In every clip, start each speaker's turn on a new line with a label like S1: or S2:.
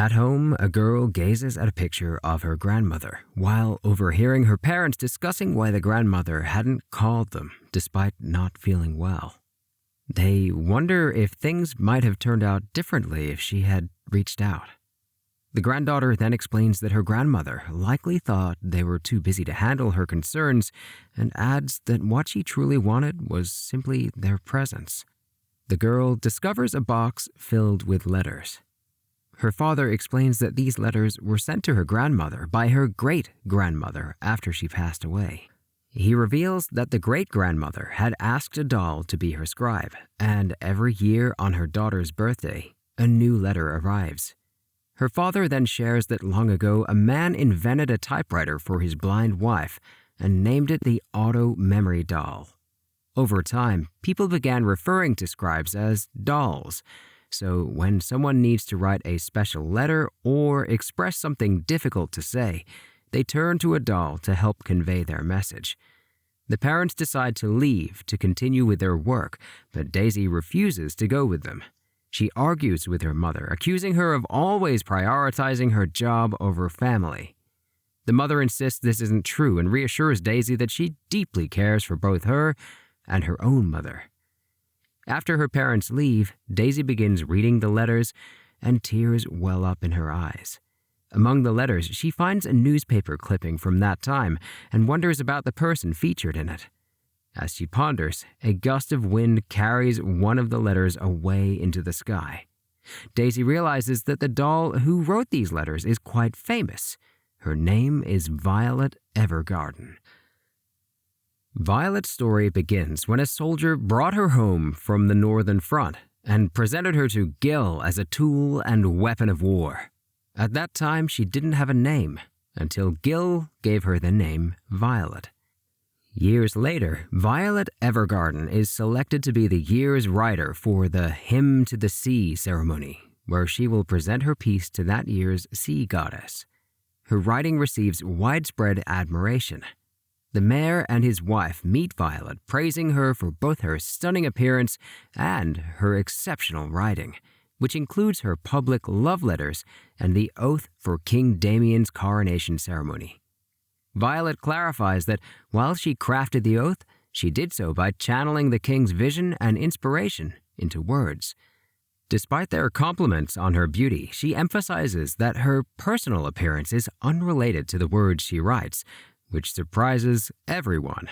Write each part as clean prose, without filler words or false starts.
S1: At home, a girl gazes at a picture of her grandmother while overhearing her parents discussing why the grandmother hadn't called them despite not feeling well. They wonder if things might have turned out differently if she had reached out. The granddaughter then explains that her grandmother likely thought they were too busy to handle her concerns and adds that what she truly wanted was simply their presence. The girl discovers a box filled with letters. Her father explains that these letters were sent to her grandmother by her great-grandmother after she passed away. He reveals that the great-grandmother had asked a doll to be her scribe, and every year on her daughter's birthday, a new letter arrives. Her father then shares that long ago a man invented a typewriter for his blind wife and named it the Auto Memory Doll. Over time, people began referring to scribes as dolls, so when someone needs to write a special letter or express something difficult to say, they turn to a doll to help convey their message. The parents decide to leave to continue with their work, but Daisy refuses to go with them. She argues with her mother, accusing her of always prioritizing her job over family. The mother insists this isn't true and reassures Daisy that she deeply cares for both her and her own mother. After her parents leave, Daisy begins reading the letters, and tears well up in her eyes. Among the letters, she finds a newspaper clipping from that time and wonders about the person featured in it. As she ponders, a gust of wind carries one of the letters away into the sky. Daisy realizes that the doll who wrote these letters is quite famous. Her name is Violet Evergarden. Violet's story begins when a soldier brought her home from the Northern Front and presented her to Gil as a tool and weapon of war. At that time, she didn't have a name until Gil gave her the name Violet. Years later, Violet Evergarden is selected to be the year's writer for the Hymn to the Sea ceremony, where she will present her piece to that year's sea goddess. Her writing receives widespread admiration. The mayor and his wife meet Violet, praising her for both her stunning appearance and her exceptional writing, which includes her public love letters and the oath for King Damien's coronation ceremony. Violet clarifies that while she crafted the oath, she did so by channeling the king's vision and inspiration into words. Despite their compliments on her beauty, she emphasizes that her personal appearance is unrelated to the words she writes, which surprises everyone.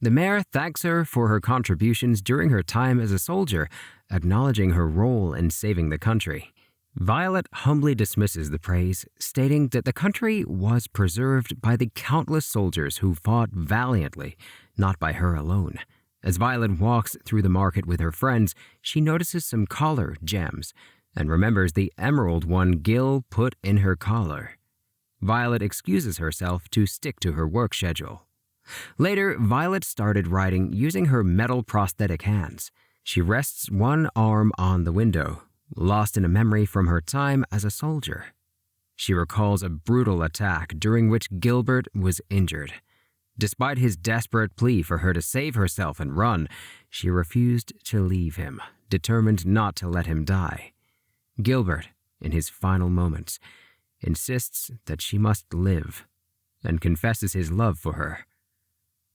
S1: The mayor thanks her for her contributions during her time as a soldier, acknowledging her role in saving the country. Violet humbly dismisses the praise, stating that the country was preserved by the countless soldiers who fought valiantly, not by her alone. As Violet walks through the market with her friends, she notices some collar gems and remembers the emerald one Gil put in her collar. Violet excuses herself to stick to her work schedule. Later, Violet started writing using her metal prosthetic hands. She rests one arm on the window, lost in a memory from her time as a soldier. She recalls a brutal attack during which Gilbert was injured. Despite his desperate plea for her to save herself and run, she refused to leave him, determined not to let him die. Gilbert, in his final moments, insists that she must live and confesses his love for her.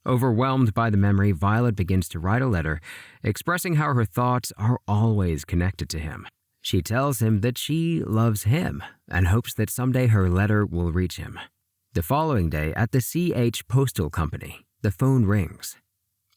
S1: Overwhelmed by the memory, Violet begins to write a letter expressing how her thoughts are always connected to him. She tells him that she loves him and hopes that someday her letter will reach him. The following day at the CH Postal Company, the phone rings.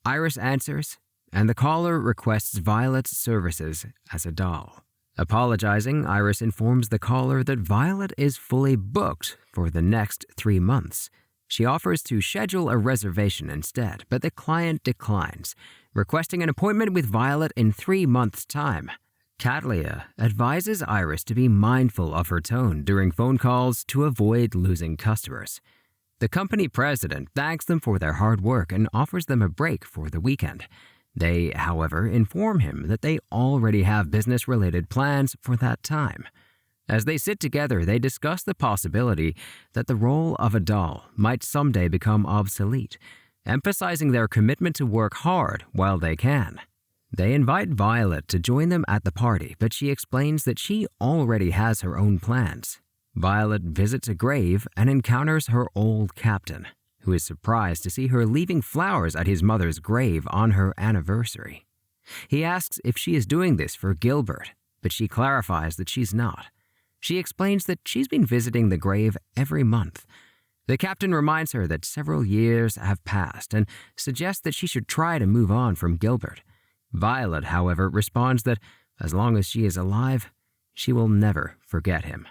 S1: Iris answers, and the caller requests Violet's services as a doll. Apologizing, Iris informs the caller that Violet is fully booked for the next 3 months. She offers to schedule a reservation instead, but the client declines, requesting an appointment with Violet in 3 months' time. Katlia advises Iris to be mindful of her tone during phone calls to avoid losing customers. The company president thanks them for their hard work and offers them a break for the weekend. They, however, inform him that they already have business-related plans for that time. As they sit together, they discuss the possibility that the role of a doll might someday become obsolete, emphasizing their commitment to work hard while they can. They invite Violet to join them at the party, but she explains that she already has her own plans. Violet visits a grave and encounters her old captain, who is surprised to see her leaving flowers at his mother's grave on her anniversary. He asks if she is doing this for Gilbert, but she clarifies that she's not. She explains that she's been visiting the grave every month. The captain reminds her that several years have passed and suggests that she should try to move on from Gilbert. Violet, however, responds that as long as she is alive, she will never forget him.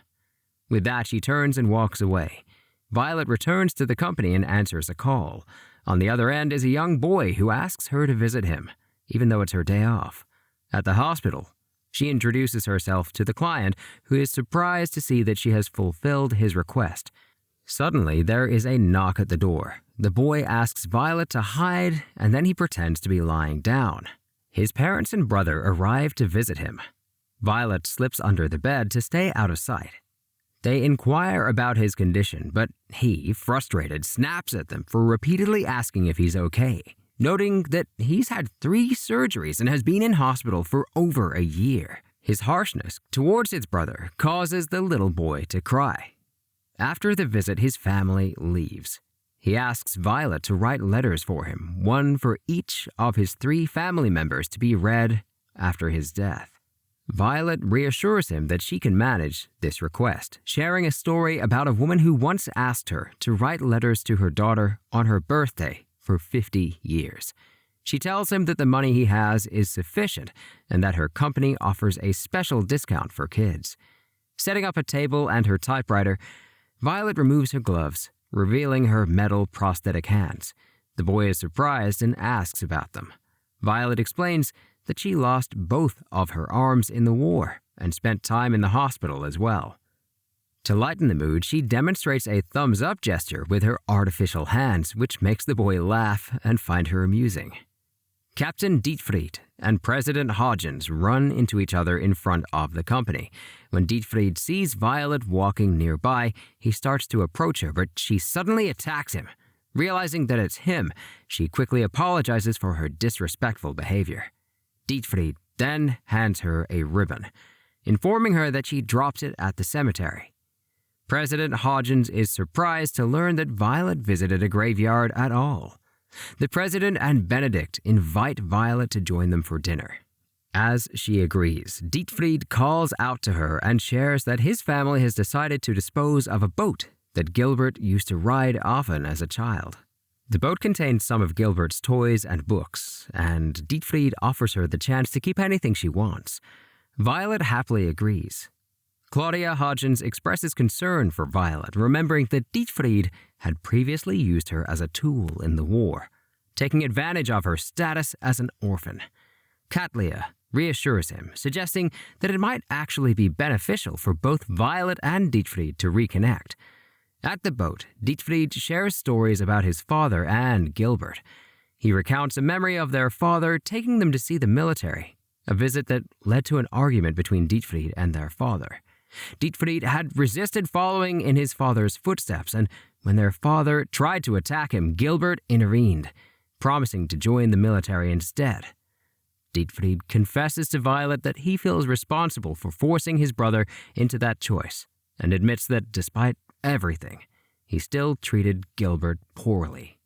S1: With that, she turns and walks away. Violet returns to the company and answers a call. On the other end is a young boy who asks her to visit him, even though it's her day off. At the hospital, she introduces herself to the client, who is surprised to see that she has fulfilled his request. Suddenly, there is a knock at the door. The boy asks Violet to hide, and then he pretends to be lying down. His parents and brother arrive to visit him. Violet slips under the bed to stay out of sight. They inquire about his condition, but he, frustrated, snaps at them for repeatedly asking if he's okay, noting that he's had 3 surgeries and has been in hospital for over a year. His harshness towards his brother causes the little boy to cry. After the visit, his family leaves. He asks Violet to write letters for him, one for each of his 3 family members to be read after his death. Violet reassures him that she can manage this request, sharing a story about a woman who once asked her to write letters to her daughter on her birthday for 50 years. She tells him that the money he has is sufficient and that her company offers a special discount for kids. Setting up a table and her typewriter, Violet removes her gloves, revealing her metal prosthetic hands. The boy is surprised and asks about them. Violet explains that she lost both of her arms in the war and spent time in the hospital as well. To lighten the mood, she demonstrates a thumbs-up gesture with her artificial hands, which makes the boy laugh and find her amusing. Captain Dietfried and President Hodgins run into each other in front of the company. When Dietfried sees Violet walking nearby, he starts to approach her, but she suddenly attacks him. Realizing that it's him, she quickly apologizes for her disrespectful behavior. Dietfried then hands her a ribbon, informing her that she drops it at the cemetery. President Hodgins is surprised to learn that Violet visited a graveyard at all. The president and Benedict invite Violet to join them for dinner. As she agrees, Dietfried calls out to her and shares that his family has decided to dispose of a boat that Gilbert used to ride often as a child. The boat contains some of Gilbert's toys and books, and Dietfried offers her the chance to keep anything she wants. Violet happily agrees. Claudia Hodgins expresses concern for Violet, remembering that Dietfried had previously used her as a tool in the war, taking advantage of her status as an orphan. Katlia reassures him, suggesting that it might actually be beneficial for both Violet and Dietfried to reconnect. At the boat, Dietfried shares stories about his father and Gilbert. He recounts a memory of their father taking them to see the military, a visit that led to an argument between Dietfried and their father. Dietfried had resisted following in his father's footsteps, and when their father tried to attack him, Gilbert intervened, promising to join the military instead. Dietfried confesses to Violet that he feels responsible for forcing his brother into that choice, and admits that despite everything, he still treated Gilbert poorly.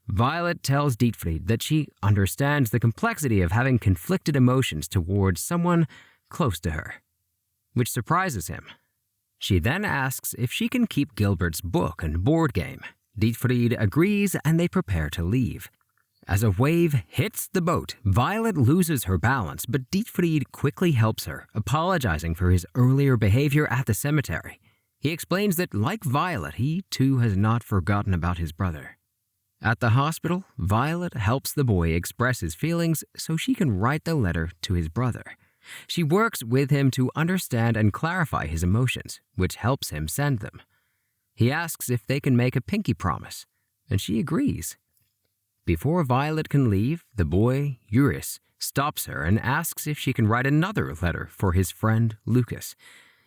S1: Violet tells Dietfried that she understands the complexity of having conflicted emotions towards someone close to her, which surprises him. She then asks if she can keep Gilbert's book and board game. Dietfried agrees and they prepare to leave. As a wave hits the boat, Violet loses her balance, but Dietfried quickly helps her, apologizing for his earlier behavior at the cemetery. He explains that, like Violet, he too has not forgotten about his brother. At the hospital, Violet helps the boy express his feelings so she can write the letter to his brother. She works with him to understand and clarify his emotions, which helps him send them. He asks if they can make a pinky promise, and she agrees. Before Violet can leave, the boy, Eurus, stops her and asks if she can write another letter for his friend Lucas.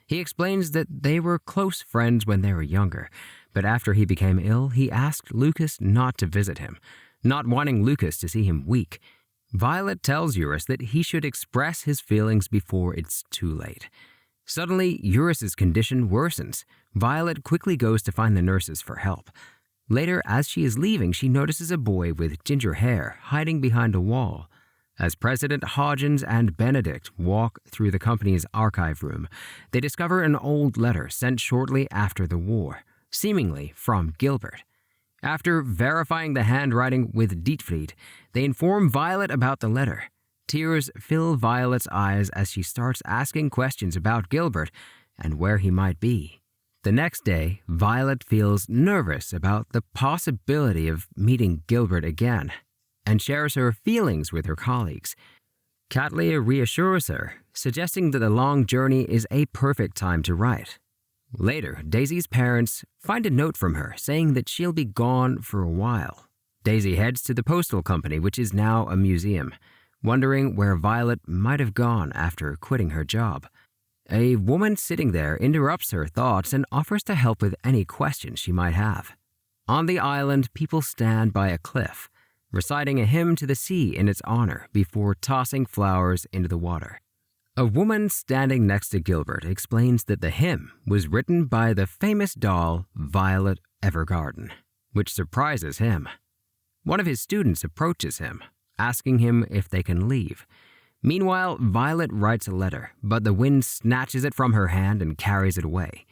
S1: He explains that they were close friends when they were younger, but after he became ill, he asked Lucas not to visit him, not wanting Lucas to see him weak. Violet tells Eurus that he should express his feelings before it's too late. Suddenly, Eurus's condition worsens. Violet quickly goes to find the nurses for help. Later, as she is leaving, she notices a boy with ginger hair hiding behind a wall. As President Hodgins and Benedict walk through the company's archive room, they discover an old letter sent shortly after the war, seemingly from Gilbert. After verifying the handwriting with Dietfried, they inform Violet about the letter. Tears fill Violet's eyes as she starts asking questions about Gilbert and where he might be. The next day, Violet feels nervous about the possibility of meeting Gilbert again and shares her feelings with her colleagues. Katlia reassures her, suggesting that the long journey is a perfect time to write. Later, Daisy's parents find a note from her saying that she'll be gone for a while. Daisy heads to the postal company, which is now a museum, wondering where Violet might have gone after quitting her job. A woman sitting there interrupts her thoughts and offers to help with any questions she might have. On the island, people stand by a cliff, reciting a hymn to the sea in its honor before tossing flowers into the water. A woman standing next to Gilbert explains that the hymn was written by the famous doll Violet Evergarden, which surprises him. One of his students approaches him, asking him if they can leave. Meanwhile, Violet writes a letter, but the wind snatches it from her hand and carries it away.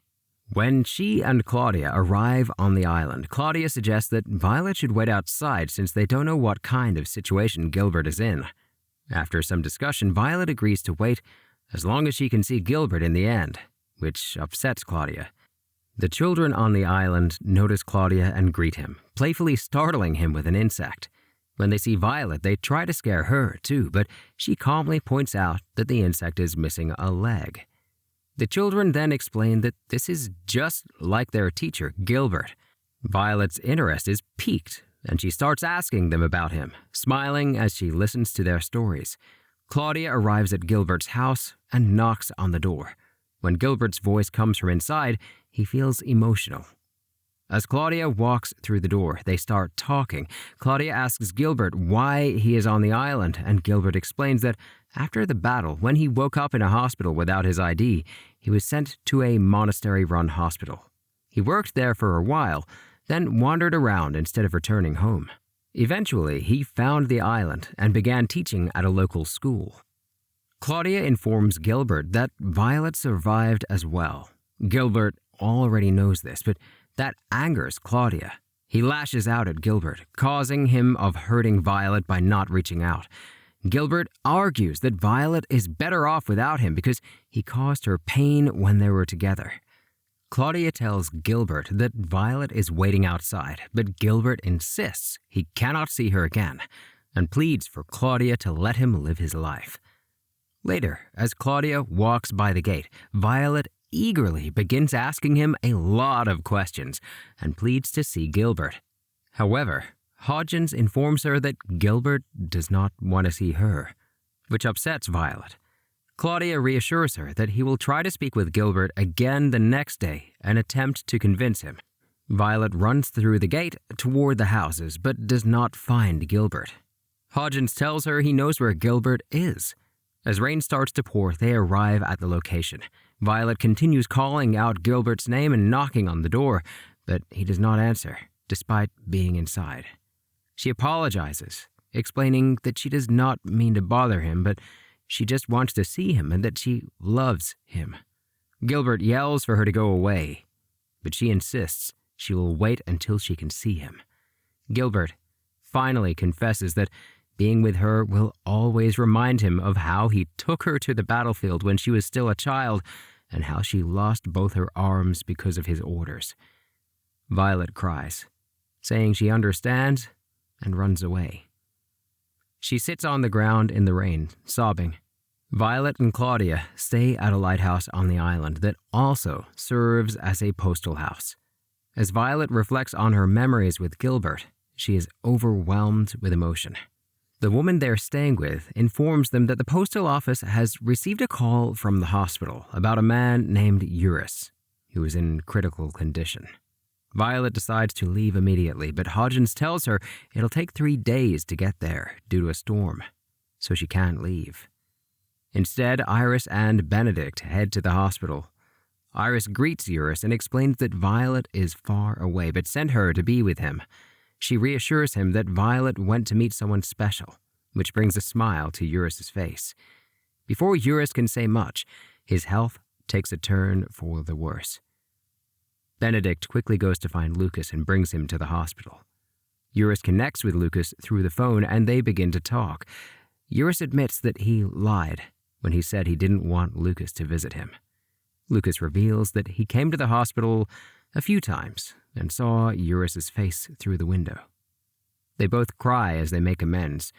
S1: When she and Claudia arrive on the island, Claudia suggests that Violet should wait outside since they don't know what kind of situation Gilbert is in. After some discussion, Violet agrees to wait as long as she can see Gilbert in the end, which upsets Claudia. The children on the island notice Claudia and greet him, playfully startling him with an insect. When they see Violet, they try to scare her too, but she calmly points out that the insect is missing a leg. The children then explain that this is just like their teacher, Gilbert. Violet's interest is piqued, and she starts asking them about him, smiling as she listens to their stories. Claudia arrives at Gilbert's house and knocks on the door. When Gilbert's voice comes from inside, he feels emotional. As Claudia walks through the door, they start talking. Claudia asks Gilbert why he is on the island, and Gilbert explains that after the battle, when he woke up in a hospital without his ID, he was sent to a monastery-run hospital. He worked there for a while, then wandered around instead of returning home. Eventually, he found the island and began teaching at a local school. Claudia informs Gilbert that Violet survived as well. Gilbert already knows this, but that angers Claudia. He lashes out at Gilbert, causing him of hurting Violet by not reaching out. Gilbert argues that Violet is better off without him because he caused her pain when they were together. Claudia tells Gilbert that Violet is waiting outside, but Gilbert insists he cannot see her again and pleads for Claudia to let him live his life. Later, as Claudia walks by the gate, Violet eagerly begins asking him a lot of questions and pleads to see Gilbert. However, Hodgins informs her that Gilbert does not want to see her, which upsets Violet. Claudia reassures her that he will try to speak with Gilbert again the next day and attempt to convince him. Violet runs through the gate toward the houses but does not find Gilbert. Hodgins tells her he knows where Gilbert is. As rain starts to pour, they arrive at the location. Violet continues calling out Gilbert's name and knocking on the door, but he does not answer, despite being inside. She apologizes, explaining that she does not mean to bother him, but she just wants to see him and that she loves him. Gilbert yells for her to go away, but she insists she will wait until she can see him. Gilbert finally confesses that being with her will always remind him of how he took her to the battlefield when she was still a child and how she lost both her arms because of his orders. Violet cries, saying she understands and runs away. She sits on the ground in the rain, sobbing. Violet and Claudia stay at a lighthouse on the island that also serves as a postal house. As Violet reflects on her memories with Gilbert, she is overwhelmed with emotion. The woman they're staying with informs them that the postal office has received a call from the hospital about a man named Eurus, who is in critical condition. Violet decides to leave immediately, but Hodgins tells her it'll take 3 days to get there due to a storm. so she can't leave. Instead, Iris and Benedict head to the hospital. Iris greets Eurus and explains that Violet is far away, but sent her to be with him. She reassures him that Violet went to meet someone special, which brings a smile to Eurus's face. Before Eurus can say much, his health takes a turn for the worse. Benedict quickly goes to find Lucas and brings him to the hospital. Eurus connects with Lucas through the phone and they begin to talk. Eurus admits that he lied when he said he didn't want Lucas to visit him. Lucas reveals that he came to the hospital a few times and saw Eurus's face through the window. They both cry as they make amends,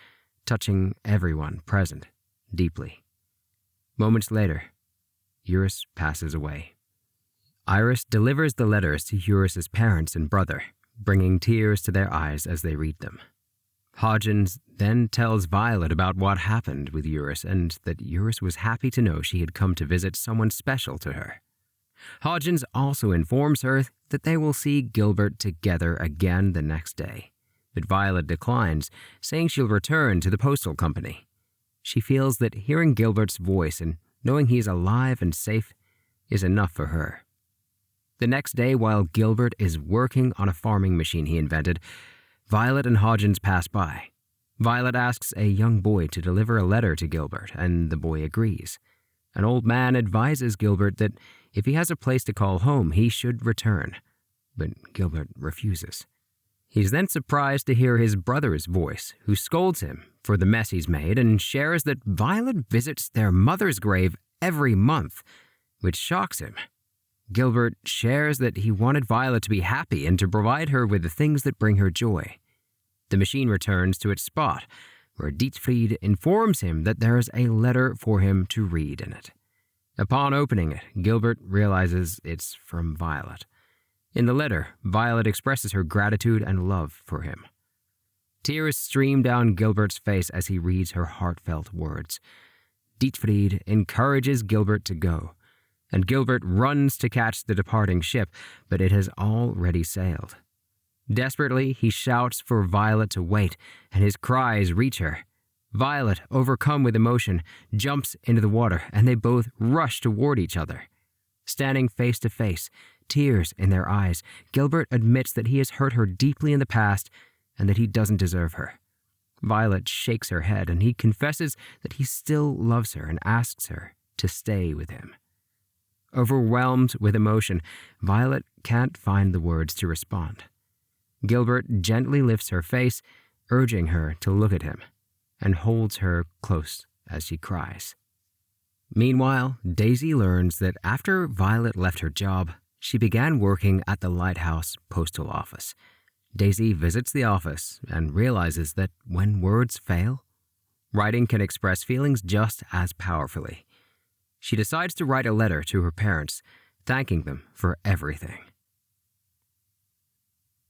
S1: touching everyone present deeply. Moments later, Eurus passes away. Iris delivers the letters to Eurus's parents and brother, bringing tears to their eyes as they read them. Hodgins then tells Violet about what happened with Eurus and that Eurus was happy to know she had come to visit someone special to her. Hodgins also informs her that they will see Gilbert together again the next day, but Violet declines, saying she'll return to the postal company. She feels that hearing Gilbert's voice and knowing he's alive and safe is enough for her. The next day, while Gilbert is working on a farming machine he invented, Violet and Hodgins pass by. Violet asks a young boy to deliver a letter to Gilbert, and the boy agrees. An old man advises Gilbert that if he has a place to call home, he should return, but Gilbert refuses. He's then surprised to hear his brother's voice, who scolds him for the mess he's made and shares that Violet visits their mother's grave every month, which shocks him. Gilbert shares that he wanted Violet to be happy and to provide her with the things that bring her joy. The machine returns to its spot, where Dietfried informs him that there is a letter for him to read in it. Upon opening it, Gilbert realizes it's from Violet. In the letter, Violet expresses her gratitude and love for him. Tears stream down Gilbert's face as he reads her heartfelt words. Dietfried encourages Gilbert to go, and Gilbert runs to catch the departing ship, but it has already sailed. Desperately, he shouts for Violet to wait, and his cries reach her. Violet, overcome with emotion, jumps into the water, and they both rush toward each other. Standing face to face, tears in their eyes, Gilbert admits that he has hurt her deeply in the past and that he doesn't deserve her. Violet shakes her head, and he confesses that he still loves her and asks her to stay with him. Overwhelmed with emotion, Violet can't find the words to respond. Gilbert gently lifts her face, urging her to look at him, and holds her close as she cries. Meanwhile, Daisy learns that after Violet left her job, she began working at the Lighthouse Postal Office. Daisy visits the office and realizes that when words fail, writing can express feelings just as powerfully. She decides to write a letter to her parents, thanking them for everything.